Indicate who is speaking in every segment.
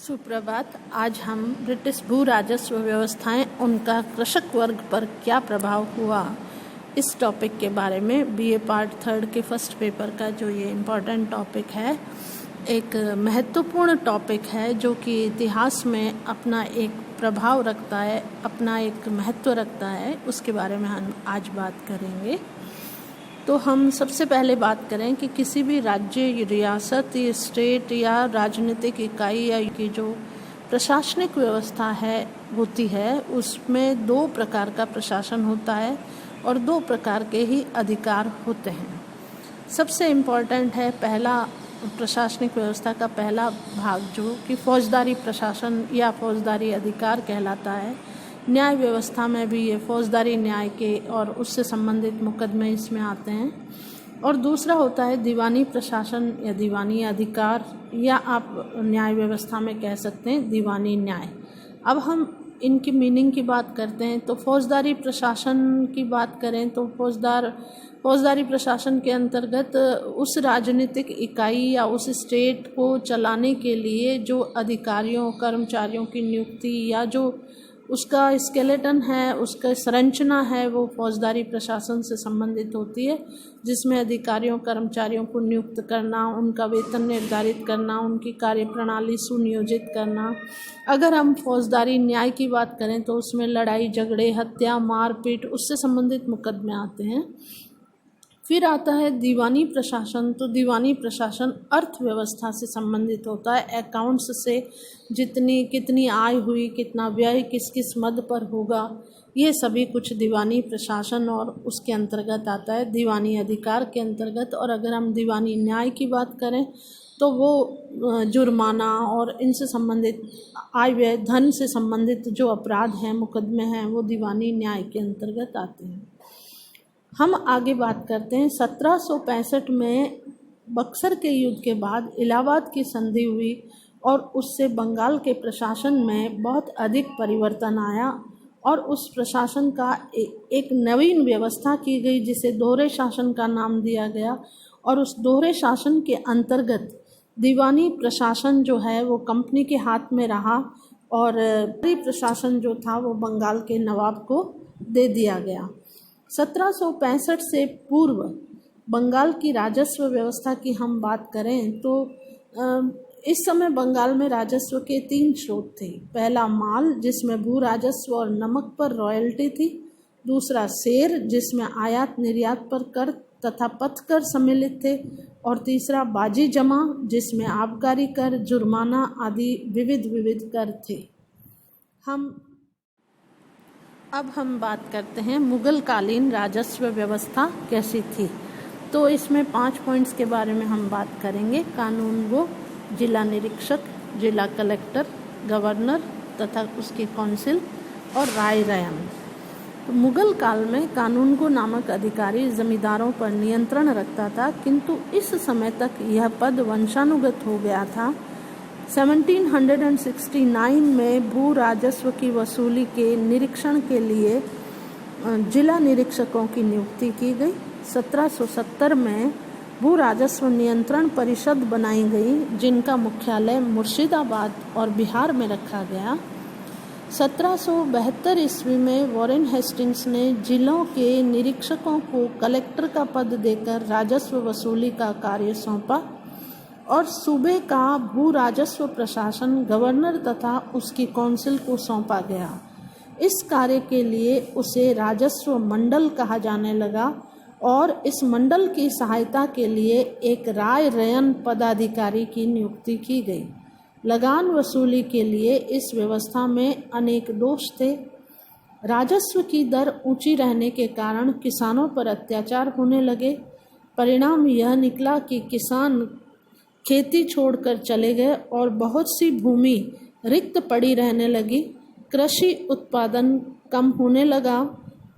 Speaker 1: सुप्रभात। आज हम ब्रिटिश भू राजस्व व्यवस्थाएं, उनका कृषक वर्ग पर क्या प्रभाव हुआ, इस टॉपिक के बारे में बीए पार्ट 3 के फर्स्ट पेपर का जो ये इम्पॉर्टेंट टॉपिक है, एक महत्वपूर्ण टॉपिक है जो कि इतिहास में अपना एक प्रभाव रखता है, अपना एक महत्व रखता है, उसके बारे में हम आज बात करेंगे। तो हम सबसे पहले बात करें कि किसी भी राज्य, रियासत, स्टेट या राजनीतिक इकाई या की जो प्रशासनिक व्यवस्था होती है, उसमें 2 प्रकार का प्रशासन होता है और 2 प्रकार के ही अधिकार होते हैं। सबसे इम्पॉर्टेंट है पहला प्रशासनिक व्यवस्था का पहला भाग जो कि फौजदारी प्रशासन या फौजदारी अधिकार कहलाता है। न्याय व्यवस्था में भी ये फौजदारी न्याय के और उससे संबंधित मुकदमे इसमें आते हैं। और दूसरा होता है दीवानी प्रशासन या दीवानी अधिकार, या आप न्याय व्यवस्था में कह सकते हैं दीवानी न्याय। अब हम इनकी मीनिंग की बात करते हैं तो फौजदारी प्रशासन की बात करें तो फौजदारी प्रशासन के अंतर्गत उस राजनीतिक इकाई या उस स्टेट को चलाने के लिए जो अधिकारियों, कर्मचारियों की नियुक्ति या जो उसका स्केलेटन है, उसका संरचना है, वो फौजदारी प्रशासन से संबंधित होती है, जिसमें अधिकारियों, कर्मचारियों को नियुक्त करना, उनका वेतन निर्धारित करना, उनकी कार्यप्रणाली सुनियोजित करना। अगर हम फौजदारी न्याय की बात करें तो उसमें लड़ाई झगड़े, हत्या, मारपीट, उससे संबंधित मुकदमे आते हैं। फिर आता है दीवानी प्रशासन। तो दीवानी प्रशासन अर्थव्यवस्था से संबंधित होता है, अकाउंट्स से कितनी आय हुई, कितना व्यय किस किस मद पर होगा, ये सभी कुछ दीवानी प्रशासन और उसके अंतर्गत आता है, दीवानी अधिकार के अंतर्गत। और अगर हम दीवानी न्याय की बात करें तो वो जुर्माना और इनसे संबंधित आय व्यय, धन से संबंधित जो अपराध हैं, मुकदमे हैं, वो दीवानी न्याय के अंतर्गत आते हैं। हम आगे बात करते हैं 1765 में बक्सर के युद्ध के बाद इलाहाबाद की संधि हुई और उससे बंगाल के प्रशासन में बहुत अधिक परिवर्तन आया और उस प्रशासन का एक नवीन व्यवस्था की गई जिसे दोहरे शासन का नाम दिया गया। और उस दोहरे शासन के अंतर्गत दीवानी प्रशासन जो है वो कंपनी के हाथ में रहा और प्रशासन जो था वो बंगाल के नवाब को दे दिया गया। 1765 से पूर्व बंगाल की राजस्व व्यवस्था की हम बात करें तो इस समय बंगाल में राजस्व के 3 स्रोत थे। पहला माल, जिसमें भू राजस्व और नमक पर रॉयल्टी थी। दूसरा शेर, जिसमें आयात निर्यात पर कर तथा पथ कर सम्मिलित थे। और तीसरा बाजी जमा, जिसमें आबकारी कर, जुर्माना आदि विविध कर थे। अब हम बात करते हैं मुगल कालीन राजस्व व्यवस्था कैसी थी। तो इसमें 5 पॉइंट्स के बारे में हम बात करेंगे। कानून गो, जिला निरीक्षक, जिला कलेक्टर, गवर्नर तथा उसकी काउंसिल और राय रयन। तो मुगल काल में कानून गो नामक अधिकारी जमींदारों पर नियंत्रण रखता था, किंतु इस समय तक यह पद वंशानुगत हो गया था। 1769 में भू राजस्व की वसूली के निरीक्षण के लिए जिला निरीक्षकों की नियुक्ति की गई। 1770 में भू राजस्व नियंत्रण परिषद बनाई गई, जिनका मुख्यालय मुर्शिदाबाद और बिहार में रखा गया। 1772 ईस्वी में वॉरेन हेस्टिंग्स ने जिलों के निरीक्षकों को कलेक्टर का पद देकर राजस्व वसूली का कार्य सौंपा और सूबे का भू राजस्व प्रशासन गवर्नर तथा उसकी काउंसिल को सौंपा गया। इस कार्य के लिए उसे राजस्व मंडल कहा जाने लगा और इस मंडल की सहायता के लिए एक राय रयन पदाधिकारी की नियुक्ति की गई। लगान वसूली के लिए इस व्यवस्था में अनेक दोष थे। राजस्व की दर ऊंची रहने के कारण किसानों पर अत्याचार होने लगे। परिणाम यह निकला कि किसान खेती छोड़कर चले गए और बहुत सी भूमि रिक्त पड़ी रहने लगी। कृषि उत्पादन कम होने लगा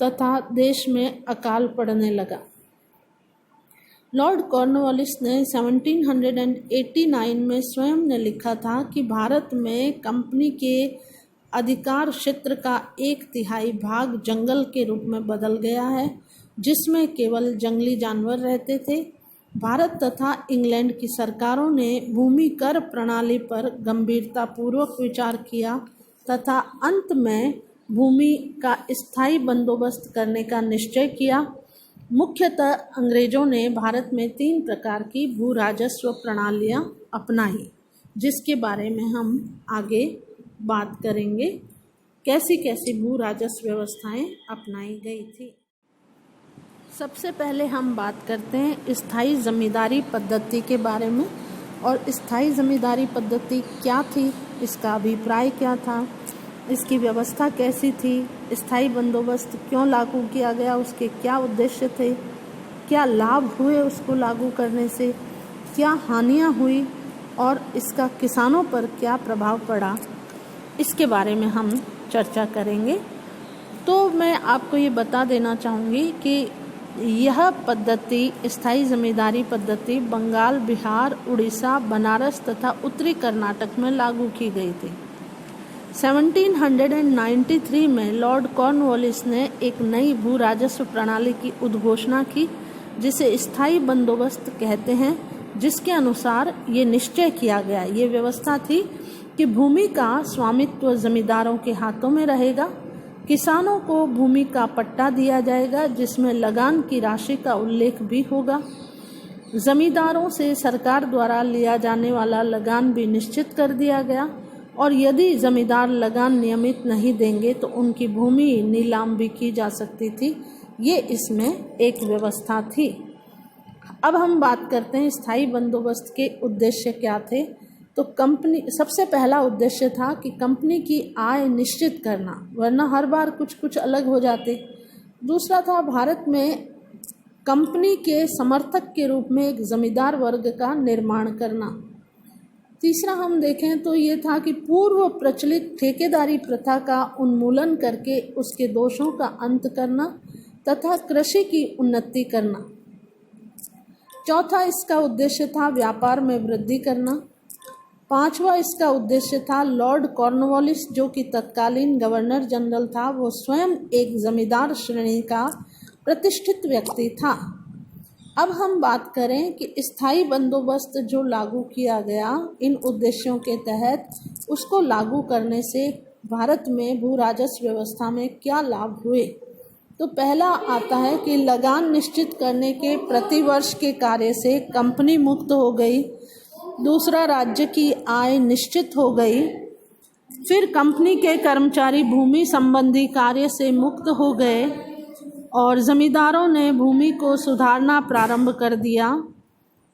Speaker 1: तथा देश में अकाल पड़ने लगा। लॉर्ड कॉर्नवालिस ने 1789 में स्वयं ने लिखा था कि भारत में कंपनी के अधिकार क्षेत्र का 1/3 भाग जंगल के रूप में बदल गया है, जिसमें केवल जंगली जानवर रहते थे। भारत तथा इंग्लैंड की सरकारों ने भूमि कर प्रणाली पर गंभीरतापूर्वक विचार किया तथा अंत में भूमि का स्थायी बंदोबस्त करने का निश्चय किया। मुख्यतः अंग्रेजों ने भारत में 3 प्रकार की भू राजस्व प्रणालियां अपनाई, जिसके बारे में हम आगे बात करेंगे। कैसी कैसी भू राजस्व व्यवस्थाएं अपनाई गई थी। सबसे पहले हम बात करते हैं स्थायी जमींदारी पद्धति के बारे में। और स्थायी जमींदारी पद्धति क्या थी, इसका अभिप्राय क्या था, इसकी व्यवस्था कैसी थी, स्थायी बंदोबस्त क्यों लागू किया गया, उसके क्या उद्देश्य थे, क्या लाभ हुए उसको लागू करने से, क्या हानियां हुई और इसका किसानों पर क्या प्रभाव पड़ा, इसके बारे में हम चर्चा करेंगे। तो मैं आपको ये बता देना चाहूँगी कि यह पद्धति, स्थायी जमींदारी पद्धति बंगाल, बिहार, उड़ीसा, बनारस तथा उत्तरी कर्नाटक में लागू की गई थी। 1793 में लॉर्ड कॉर्नवालिस ने एक नई भू राजस्व प्रणाली की उद्घोषणा की, जिसे स्थायी बंदोबस्त कहते हैं, जिसके अनुसार ये निश्चय किया गया, ये व्यवस्था थी कि भूमि का स्वामित्व जमींदारों के हाथों में रहेगा। किसानों को भूमि का पट्टा दिया जाएगा, जिसमें लगान की राशि का उल्लेख भी होगा। जमींदारों से सरकार द्वारा लिया जाने वाला लगान भी निश्चित कर दिया गया और यदि जमींदार लगान नियमित नहीं देंगे तो उनकी भूमि नीलाम भी की जा सकती थी। ये इसमें एक व्यवस्था थी। अब हम बात करते हैं स्थायी बंदोबस्त के उद्देश्य क्या थे। तो कंपनी, सबसे पहला उद्देश्य था कि कंपनी की आय निश्चित करना, वरना हर बार कुछ कुछ अलग हो जाते। दूसरा था भारत में कंपनी के समर्थक के रूप में एक जमींदार वर्ग का निर्माण करना। तीसरा हम देखें तो ये था कि पूर्व प्रचलित ठेकेदारी प्रथा का उन्मूलन करके उसके दोषों का अंत करना तथा कृषि की उन्नति करना। चौथा इसका उद्देश्य था व्यापार में वृद्धि करना। पांचवा इसका उद्देश्य था लॉर्ड कॉर्नवालिस, जो कि तत्कालीन गवर्नर जनरल था, वो स्वयं एक जमींदार श्रेणी का प्रतिष्ठित व्यक्ति था। अब हम बात करें कि स्थायी बंदोबस्त जो लागू किया गया इन उद्देश्यों के तहत, उसको लागू करने से भारत में भू राजस्व व्यवस्था में क्या लाभ हुए। तो पहला आता है कि लगान निश्चित करने के प्रतिवर्ष के कार्य से कंपनी मुक्त हो गई। दूसरा, राज्य की आय निश्चित हो गई। फिर कंपनी के कर्मचारी भूमि संबंधी कार्य से मुक्त हो गए और जमींदारों ने भूमि को सुधारना प्रारंभ कर दिया।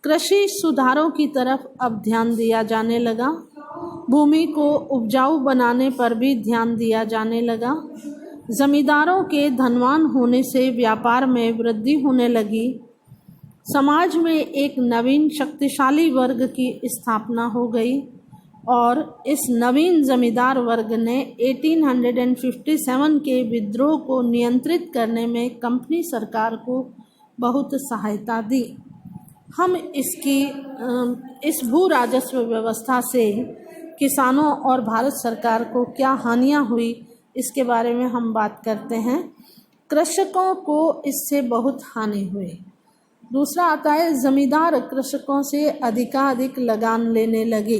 Speaker 1: कृषि सुधारों की तरफ अब ध्यान दिया जाने लगा। भूमि को उपजाऊ बनाने पर भी ध्यान दिया जाने लगा। जमींदारों के धनवान होने से व्यापार में वृद्धि होने लगी। समाज में एक नवीन शक्तिशाली वर्ग की स्थापना हो गई और इस नवीन जमींदार वर्ग ने 1857 के विद्रोह को नियंत्रित करने में कंपनी सरकार को बहुत सहायता दी। हम इस भू राजस्व व्यवस्था से किसानों और भारत सरकार को क्या हानियां हुई, इसके बारे में हम बात करते हैं। कृषकों को इससे बहुत हानि हुई। दूसरा आता है जमींदार कृषकों से अधिकाधिक लगान लेने लगे।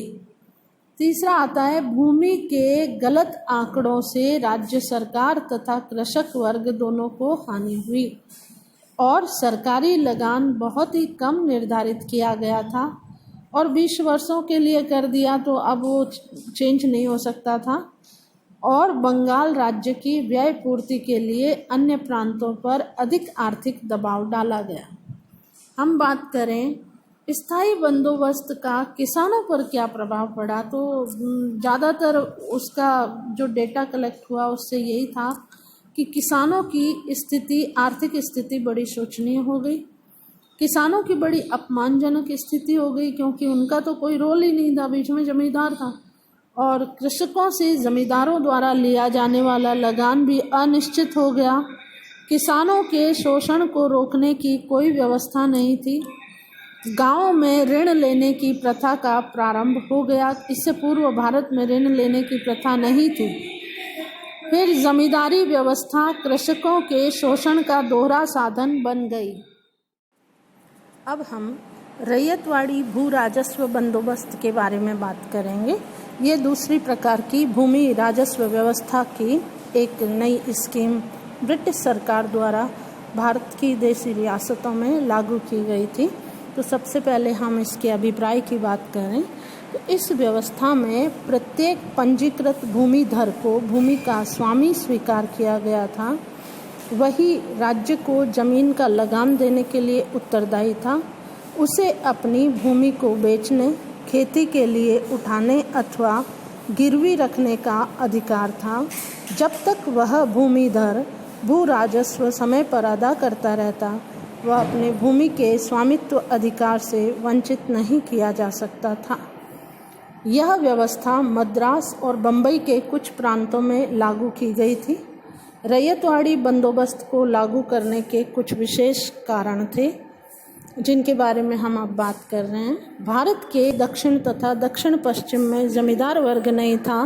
Speaker 1: तीसरा आता है भूमि के गलत आंकड़ों से राज्य सरकार तथा कृषक वर्ग दोनों को हानि हुई और सरकारी लगान बहुत ही कम निर्धारित किया गया था और 20 वर्षों के लिए कर दिया, तो अब वो चेंज नहीं हो सकता था। और बंगाल राज्य की व्यय पूर्ति के लिए अन्य प्रांतों पर अधिक आर्थिक दबाव डाला गया। हम बात करें स्थायी बंदोबस्त का किसानों पर क्या प्रभाव पड़ा, तो ज़्यादातर उसका जो डेटा कलेक्ट हुआ उससे यही था कि किसानों की स्थिति, आर्थिक स्थिति बड़ी शोचनीय हो गई। किसानों की बड़ी अपमानजनक स्थिति हो गई, क्योंकि उनका तो कोई रोल ही नहीं था, बीच में जमींदार था। और कृषकों से जमींदारों द्वारा लिया जाने वाला लगान भी अनिश्चित हो गया। किसानों के शोषण को रोकने की कोई व्यवस्था नहीं थी। गांव में ऋण लेने की प्रथा का प्रारंभ हो गया। इससे पूर्व भारत में ऋण लेने की प्रथा नहीं थी। फिर जमींदारी व्यवस्था कृषकों के शोषण का दोहरा साधन बन गई। अब हम रैयतवाड़ी भू राजस्व बंदोबस्त के बारे में बात करेंगे। ये दूसरी प्रकार की भूमि राजस्व व्यवस्था की एक नई स्कीम ब्रिटिश सरकार द्वारा भारत की देशी रियासतों में लागू की गई थी। तो सबसे पहले हम इसके अभिप्राय की बात करें तो इस व्यवस्था में प्रत्येक पंजीकृत भूमिधर को भूमि का स्वामी स्वीकार किया गया था। वही राज्य को जमीन का लगान देने के लिए उत्तरदायी था। उसे अपनी भूमि को बेचने, खेती के लिए उठाने अथवा गिरवी रखने का अधिकार था, जब तक वह भूमिधर भू राजस्व समय पर अदा करता रहता। वह अपने भूमि के स्वामित्व अधिकार से वंचित नहीं किया जा सकता था। यह व्यवस्था मद्रास और बम्बई के कुछ प्रांतों में लागू की गई थी। रैयतवाड़ी बंदोबस्त को लागू करने के कुछ विशेष कारण थे जिनके बारे में हम अब बात कर रहे हैं। भारत के दक्षिण तथा दक्षिण पश्चिम में जमींदार वर्ग नहीं था।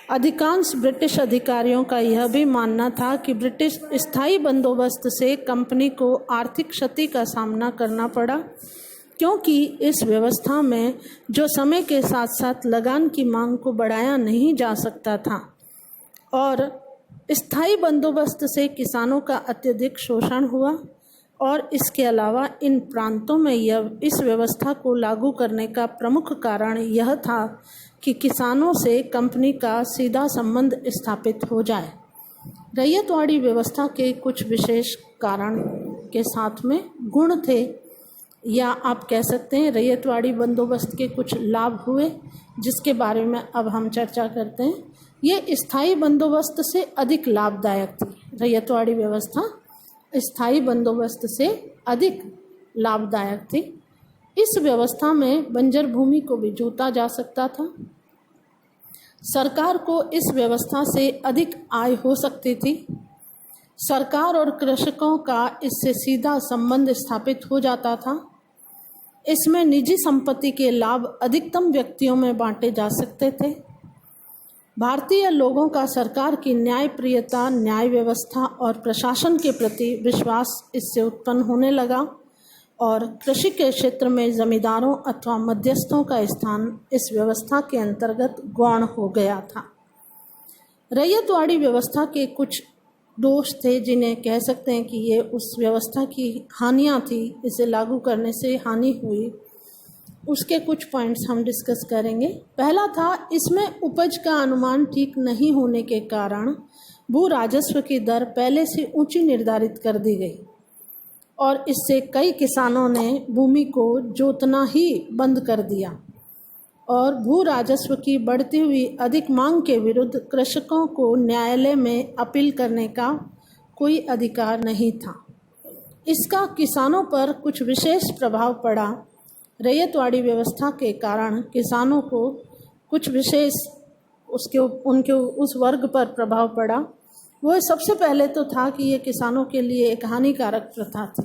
Speaker 1: अधिकांश ब्रिटिश अधिकारियों का यह भी मानना था कि ब्रिटिश स्थायी बंदोबस्त से कंपनी को आर्थिक क्षति का सामना करना पड़ा, क्योंकि इस व्यवस्था में जो समय के साथ साथ लगान की मांग को बढ़ाया नहीं जा सकता था और स्थायी बंदोबस्त से किसानों का अत्यधिक शोषण हुआ। और इसके अलावा इन प्रांतों में इस व्यवस्था को लागू करने का प्रमुख कारण यह था कि किसानों से कंपनी का सीधा संबंध स्थापित हो जाए। रैयतवाड़ी व्यवस्था के कुछ विशेष कारण के साथ में गुण थे, या आप कह सकते हैं रैयतवाड़ी बंदोबस्त के कुछ लाभ हुए, जिसके बारे में अब हम चर्चा करते हैं। ये स्थायी बंदोबस्त से अधिक लाभदायक थी। रैयतवाड़ी व्यवस्था स्थायी बंदोबस्त से अधिक लाभदायक थी। इस व्यवस्था में बंजर भूमि को भी जोता जा सकता था। सरकार को इस व्यवस्था से अधिक आय हो सकती थी। सरकार और कृषकों का इससे सीधा संबंध स्थापित हो जाता था। इसमें निजी संपत्ति के लाभ अधिकतम व्यक्तियों में बांटे जा सकते थे। भारतीय लोगों का सरकार की न्यायप्रियता, न्याय व्यवस्था और प्रशासन के प्रति विश्वास इससे उत्पन्न होने लगा और कृषि के क्षेत्र में जमींदारों अथवा मध्यस्थों का स्थान इस व्यवस्था के अंतर्गत गौण हो गया था। रैयतवाड़ी व्यवस्था के कुछ दोष थे जिन्हें कह सकते हैं कि ये उस व्यवस्था की हानियां थी, इसे लागू करने से हानि हुई। उसके कुछ पॉइंट्स हम डिस्कस करेंगे। पहला था, इसमें उपज का अनुमान ठीक नहीं होने के कारण भू राजस्व की दर पहले से ऊंची निर्धारित कर दी गई और इससे कई किसानों ने भूमि को जोतना ही बंद कर दिया और भू राजस्व की बढ़ती हुई अधिक मांग के विरुद्ध कृषकों को न्यायालय में अपील करने का कोई अधिकार नहीं था। इसका किसानों पर कुछ विशेष प्रभाव पड़ा। रैयतवाड़ी व्यवस्था के कारण किसानों को कुछ विशेष उनके उस वर्ग पर प्रभाव पड़ा। वो सबसे पहले तो था कि ये किसानों के लिए एक हानिकारक प्रथा थी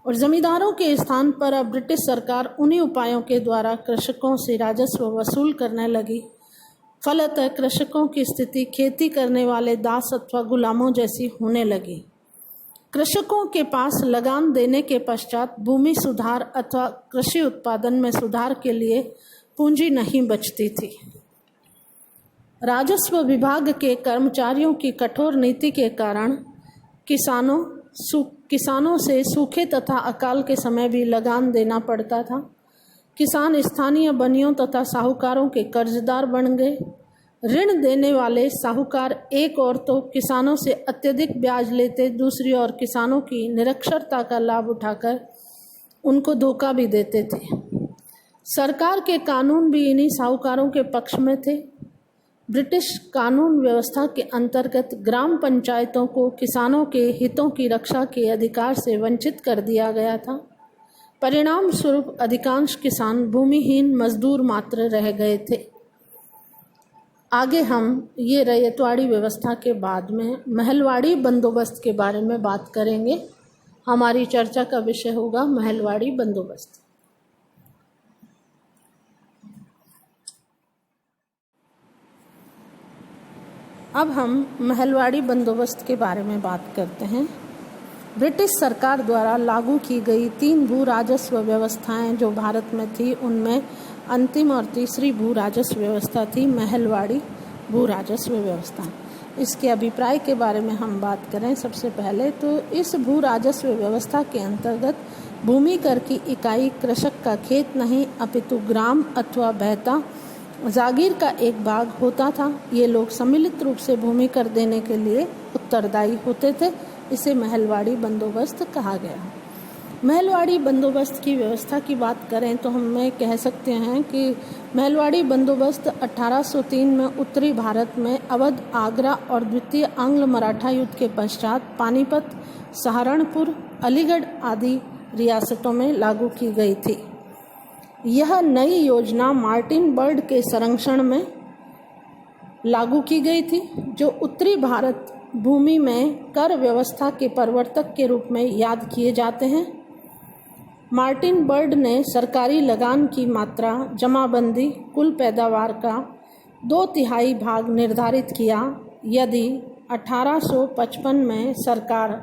Speaker 1: और जमींदारों के स्थान पर अब ब्रिटिश सरकार उन्हीं उपायों के द्वारा कृषकों से राजस्व वसूल करने लगी। फलतः कृषकों की स्थिति खेती करने वाले दास अथवा गुलामों जैसी होने लगी। कृषकों के पास लगान देने के पश्चात भूमि सुधार अथवा कृषि उत्पादन में सुधार के लिए पूंजी नहीं बचती थी। राजस्व विभाग के कर्मचारियों की कठोर नीति के कारण किसानों से सूखे तथा अकाल के समय भी लगान देना पड़ता था। किसान स्थानीय बनियों तथा साहूकारों के कर्जदार बन गए। ऋण देने वाले साहूकार एक ओर तो किसानों से अत्यधिक ब्याज लेते, दूसरी ओर किसानों की निरक्षरता का लाभ उठाकर उनको धोखा भी देते थे। सरकार के कानून भी इन्हीं साहूकारों के पक्ष में थे। ब्रिटिश कानून व्यवस्था के अंतर्गत ग्राम पंचायतों को किसानों के हितों की रक्षा के अधिकार से वंचित कर दिया गया था। परिणाम स्वरूप अधिकांश किसान भूमिहीन मजदूर मात्र रह गए थे। आगे हम ये रैयतवाड़ी व्यवस्था के बाद में महलवाड़ी बंदोबस्त के बारे में बात करेंगे। हमारी चर्चा का विषय होगा महलवाड़ी बंदोबस्त। अब हम महलवाड़ी बंदोबस्त के बारे में बात करते हैं। ब्रिटिश सरकार द्वारा लागू की गई 3 भू राजस्व व्यवस्थाएं जो भारत में थी, उनमें अंतिम और तीसरी भू राजस्व व्यवस्था थी महलवाड़ी भू राजस्व व्यवस्था। इसके अभिप्राय के बारे में हम बात करें सबसे पहले तो इस भू राजस्व व्यवस्था के अंतर्गत भूमि कर की इकाई कृषक का खेत नहीं अपितु ग्राम अथवा बहता जागीर का एक भाग होता था। ये लोग सम्मिलित रूप से भूमि कर देने के लिए उत्तरदायी होते थे। इसे महलवाड़ी बंदोबस्त कहा गया। महलवाड़ी बंदोबस्त की व्यवस्था की बात करें तो हम कह सकते हैं कि महलवाड़ी बंदोबस्त 1803 में उत्तरी भारत में अवध, आगरा और द्वितीय आंग्ल मराठा युद्ध के पश्चात पानीपत, सहारनपुर, अलीगढ़ आदि रियासतों में लागू की गई थी। यह नई योजना मार्टिन बर्ड के संरक्षण में लागू की गई थी, जो उत्तरी भारत भूमि में कर व्यवस्था के प्रवर्तक के रूप में याद किए जाते हैं। मार्टिन बर्ड ने सरकारी लगान की मात्रा, जमाबंदी, कुल पैदावार का 2/3 भाग निर्धारित किया। यदि 1855 में सरकार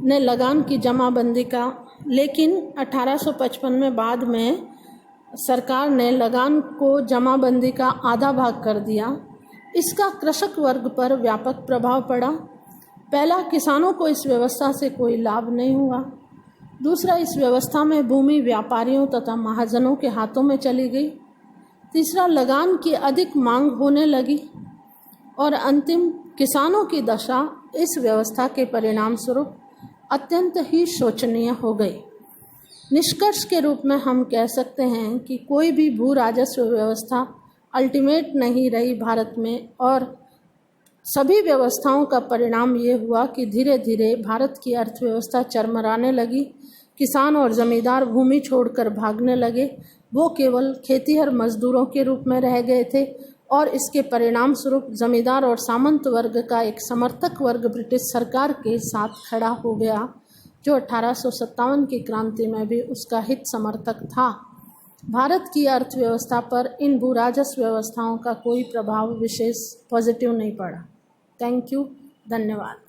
Speaker 1: ने लगान की जमाबंदी का, लेकिन 1855 में बाद में सरकार ने लगान को जमाबंदी का आधा भाग कर दिया। इसका कृषक वर्ग पर व्यापक प्रभाव पड़ा। पहला, किसानों को इस व्यवस्था से कोई लाभ नहीं हुआ। दूसरा, इस व्यवस्था में भूमि व्यापारियों तथा महाजनों के हाथों में चली गई। तीसरा, लगान की अधिक मांग होने लगी। और अंतिम, किसानों की दशा इस व्यवस्था के परिणाम स्वरूप अत्यंत ही शोचनीय हो गई। निष्कर्ष के रूप में हम कह सकते हैं कि कोई भी भू राजस्व व्यवस्था अल्टीमेट नहीं रही भारत में, और सभी व्यवस्थाओं का परिणाम ये हुआ कि धीरे धीरे भारत की अर्थव्यवस्था चरमराने लगी। किसान और जमींदार भूमि छोड़कर भागने लगे। वो केवल खेतीहर मजदूरों के रूप में रह गए थे, और इसके परिणाम स्वरूप जमींदार और सामंत वर्ग का एक समर्थक वर्ग ब्रिटिश सरकार के साथ खड़ा हो गया, जो 1857 की क्रांति में भी उसका हित समर्थक था। भारत की अर्थव्यवस्था पर इन भू राजस्व व्यवस्थाओं का कोई प्रभाव विशेष पॉजिटिव नहीं पड़ा। थैंक यू, धन्यवाद।